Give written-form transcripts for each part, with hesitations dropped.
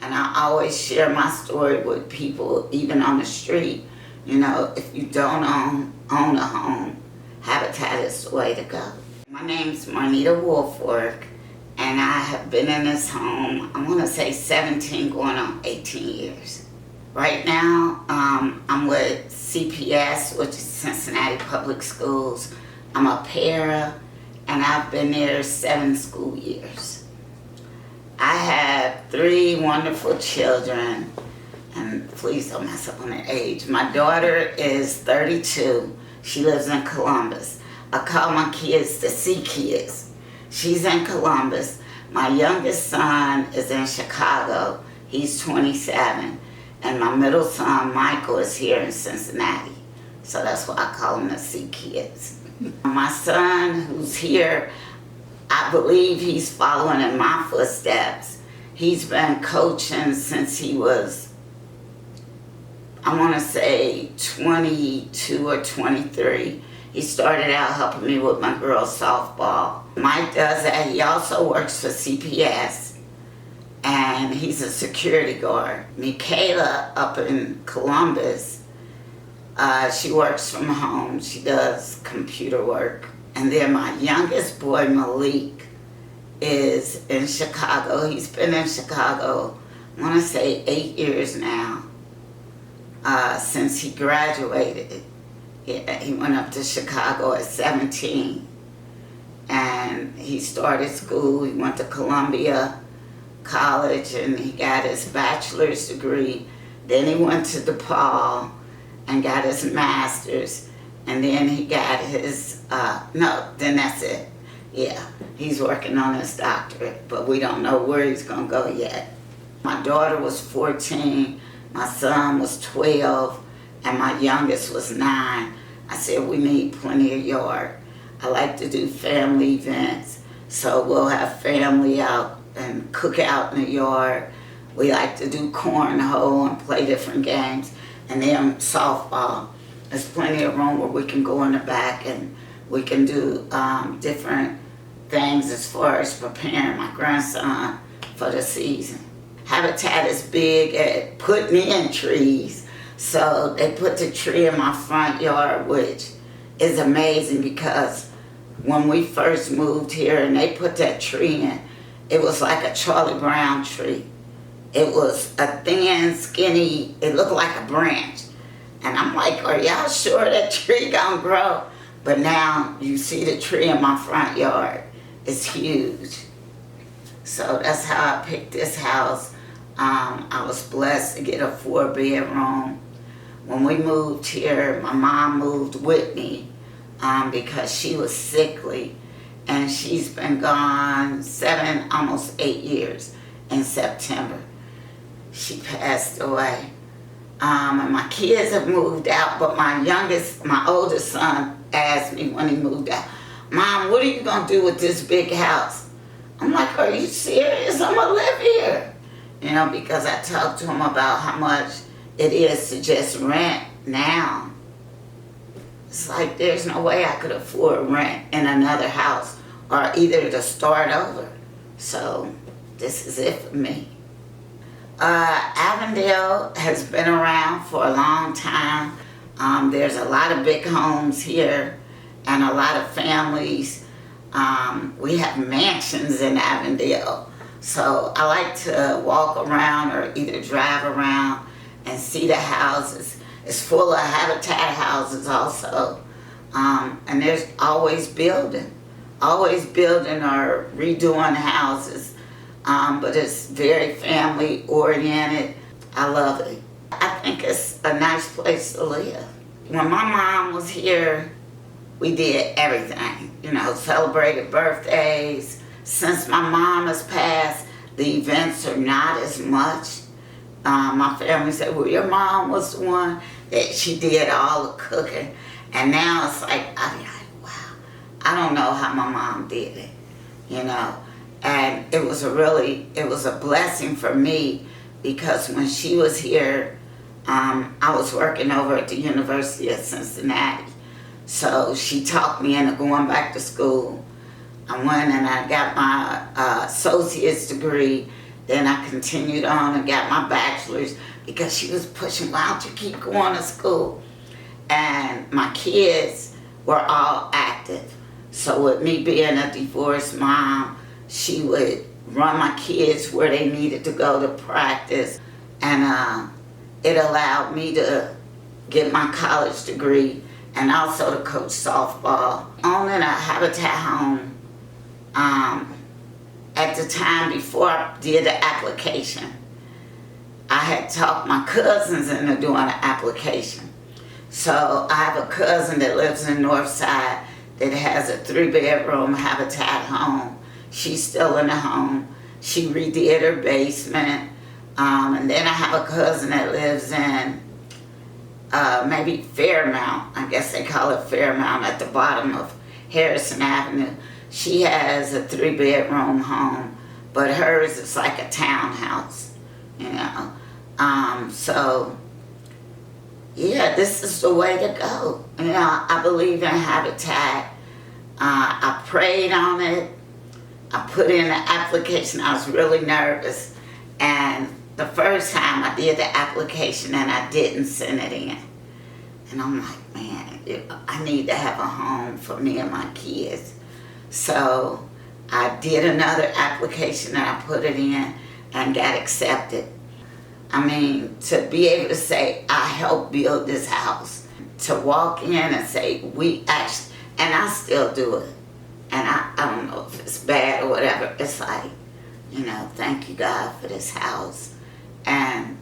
And I always share my story with people, even on the street. You know, if you don't own a home, Habitat is the way to go. My name's Marnita Wolfork, and I have been in this home, I want to say 17 going on 18 years. Right now, I'm with CPS, which is Cincinnati Public Schools. I'm a para, and I've been there 7 school years. I have 3 wonderful children, and please don't mess up on the age. My daughter is 32. She lives in Columbus. I call my kids the C kids. She's in Columbus. My youngest son is in Chicago. He's 27. And my middle son, Michael, is here in Cincinnati. So that's why I call them the C kids. My son, who's here, I believe he's following in my footsteps. He's been coaching since he was, I want to say 22 or 23. He started out helping me with my girls' softball. Mike does that. He also works for CPS, and he's a security guard. Michaela up in Columbus, she works from home. She does computer work. And then my youngest boy, Malik, is in Chicago. He's been in Chicago, I want to say 8 years now, since he graduated. He went up to Chicago at 17, and he started school. He went to Columbia College, and he got his bachelor's degree. Then he went to DePaul and got his master's. And then he got his, then that's it. Yeah, he's working on his doctorate, but we don't know where he's gonna go yet. My daughter was 14, my son was 12, and my youngest was 9. I said, we need plenty of yard. I like to do family events, so we'll have family out and cook out in the yard. We like to do cornhole and play different games, and then softball. There's plenty of room where we can go in the back and we can do different things as far as preparing my grandson for the season. Habitat is big at putting in trees. So they put the tree in my front yard, which is amazing because when we first moved here and they put that tree in, it was like a Charlie Brown tree. It was a thin, skinny, it looked like a branch. And I'm like, are y'all sure that tree gonna grow? But now you see the tree in my front yard. It's huge. So that's how I picked this house. I was blessed to get a 4-bedroom. When we moved here, my mom moved with me because she was sickly. And she's been gone 7, almost 8 years in September. She passed away. And my kids have moved out, but my oldest son asked me when he moved out, Mom, what are you gonna do with this big house? I'm like, are you serious? I'm gonna live here. You know, because I talked to him about how much it is to just rent now. It's like there's no way I could afford rent in another house or either to start over. So this is it for me. Avondale has been around for a long time. There's a lot of big homes here and a lot of families. We have mansions in Avondale. So I like to walk around or either drive around and see the houses. It's full of Habitat houses also. And there's always building or redoing houses. But it's very family oriented. I love it. I think it's a nice place to live. When my mom was here, we did everything, you know, celebrated birthdays. Since my mom has passed, the events are not as much. My family said, well, your mom was the one that she did all the cooking. And now it's like, I'm like, wow, I don't know how my mom did it, you know. And it was a blessing for me because when she was here, I was working over at the University of Cincinnati. So she talked me into going back to school. I went and I got my associate's degree Then I continued on and got my bachelor's because she was pushing, why don't you keep going to school? And my kids were all active. So with me being a divorced mom, she would run my kids where they needed to go to practice. And it allowed me to get my college degree and also to coach softball. Owning a Habitat home, at the time before I did the application, I had talked my cousins into doing an application. So I have a cousin that lives in Northside that has a 3-bedroom Habitat home. She's still in the home. She redid her basement. And then I have a cousin that lives in maybe Fairmount. I guess they call it Fairmount, at the bottom of Harrison Avenue. She has a 3-bedroom home, but hers is like a townhouse, you know. So yeah, this is the way to go. You know, I believe in Habitat. I prayed on it. I put in the application. I was really nervous. And the first time I did the application and I didn't send it in. And I'm like, man, I need to have a home for me and my kids. So I did another application and I put it in and got accepted. I mean, to be able to say, I helped build this house. To walk in and say, we actually, and I still do it. And I don't know if it's bad or whatever. It's like, you know, thank you, God, for this house. And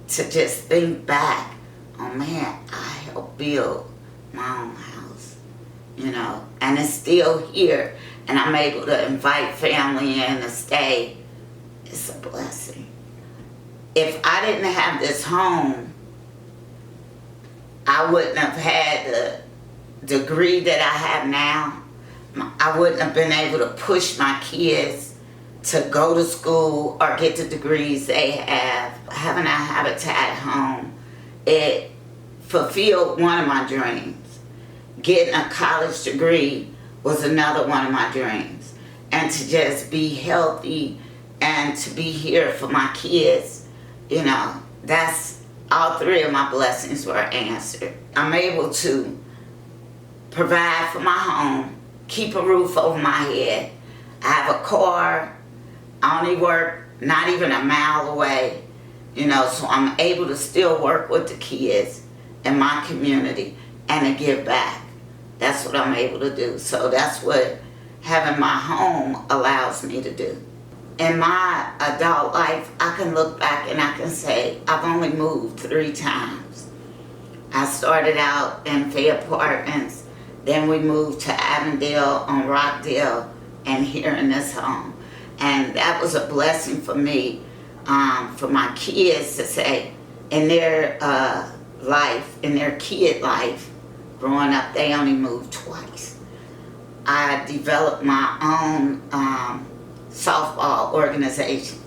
to just think back, oh man, I helped build my own house, you know, and it's still here. And I'm able to invite family in to stay. It's a blessing. If I didn't have this home, I wouldn't have had the degree that I have now. I wouldn't have been able to push my kids to go to school or get the degrees they have. Having a Habitat home, it fulfilled one of my dreams. Getting a college degree was another one of my dreams. And to just be healthy and to be here for my kids, you know, that's, all 3 of my blessings were answered. I'm able to provide for my home, keep a roof over my head. I have a car. I only work not even a mile away, you know, so I'm able to still work with the kids in my community and to give back. That's what I'm able to do. So that's what having my home allows me to do. In my adult life, I can look back and I can say, I've only moved 3 times. I started out in Fay Apartments, then we moved to Avondale on Rockdale, and here in this home. And that was a blessing for me, for my kids to say, in their life, in their kid life, growing up, they only moved twice. I developed my own softball organization,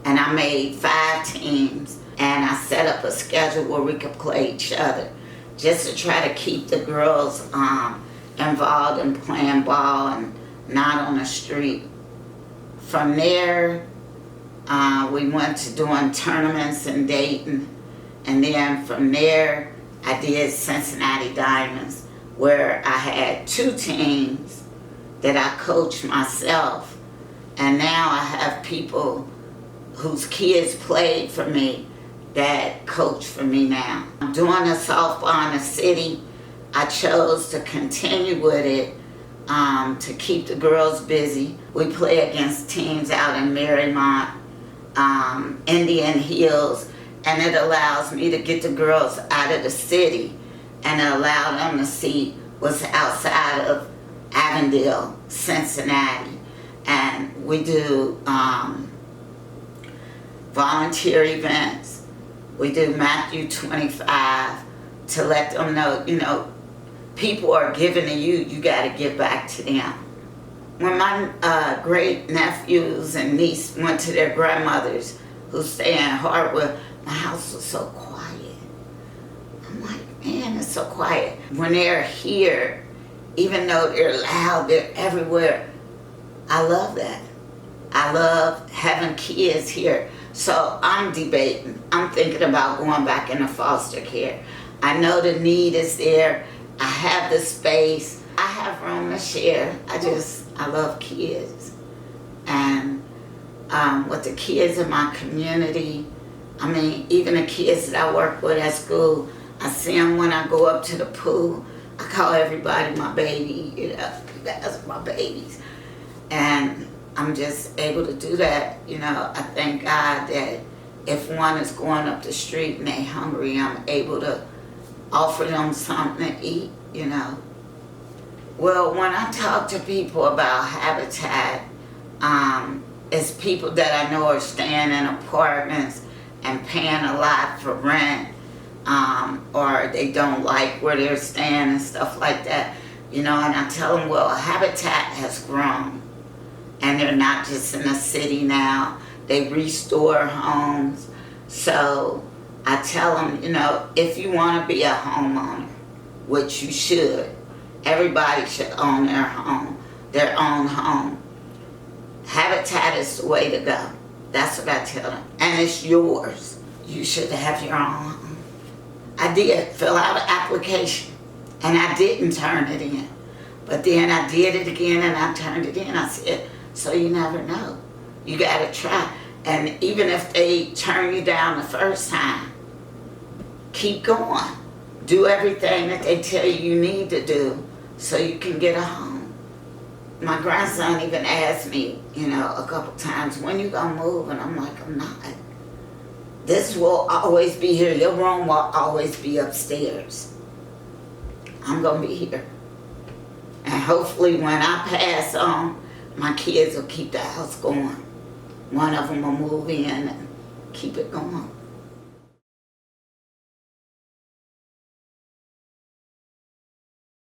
and I made 5 teams, and I set up a schedule where we could play each other, just to try to keep the girls involved in playing ball and not on the street. From there, we went to doing tournaments in Dayton, and then from there, I did Cincinnati Diamonds, where I had 2 teams that I coached myself. And now I have people whose kids played for me that coach for me now. I'm doing a softball in the city. I chose to continue with it to keep the girls busy. We play against teams out in Marymount, Indian Hills, and it allows me to get the girls out of the city and allow them to see what's outside of Avondale, Cincinnati. And we do volunteer events. We do Matthew 25 to let them know, you know, people are giving to you, you got to give back to them. When my great nephews and niece went to their grandmothers who stay in Hartwood, my house was so quiet. I'm like, man, it's so quiet. When they're here, even though they're loud, they're everywhere, I love that. I love having kids here. So I'm debating. I'm thinking about going back into foster care. I know the need is there. I have the space. I have room to share. I love kids. And with the kids in my community, I mean, even the kids that I work with at school, I see them when I go up to the pool. I call everybody my baby, you know, that's my babies. And I'm just able to do that, you know. I thank God that if one is going up the street and they hungry, I'm able to offer them something to eat, you know. Well, when I talk to people about Habitat, it's people that I know are staying in apartments and paying a lot for rent, or they don't like where they're staying and stuff like that, you know. And I tell them, well, Habitat has grown. And they're not just in the city now. They restore homes. So I tell them, you know, if you want to be a homeowner, which you should, everybody should own their own home. Habitat is the way to go. That's what I tell them. And it's yours. You should have your own home. I did fill out an application, and I didn't turn it in. But then I did it again, and I turned it in. I said, so you never know. You gotta try. And even if they turn you down the first time, keep going. Do everything that they tell you need to do so you can get a home. My grandson even asked me, you know, a couple times, when you gonna move? And I'm like, I'm not. This will always be here. Your room will always be upstairs. I'm gonna be here. And hopefully when I pass on, my kids will keep the house going. One of them will move in and keep it going.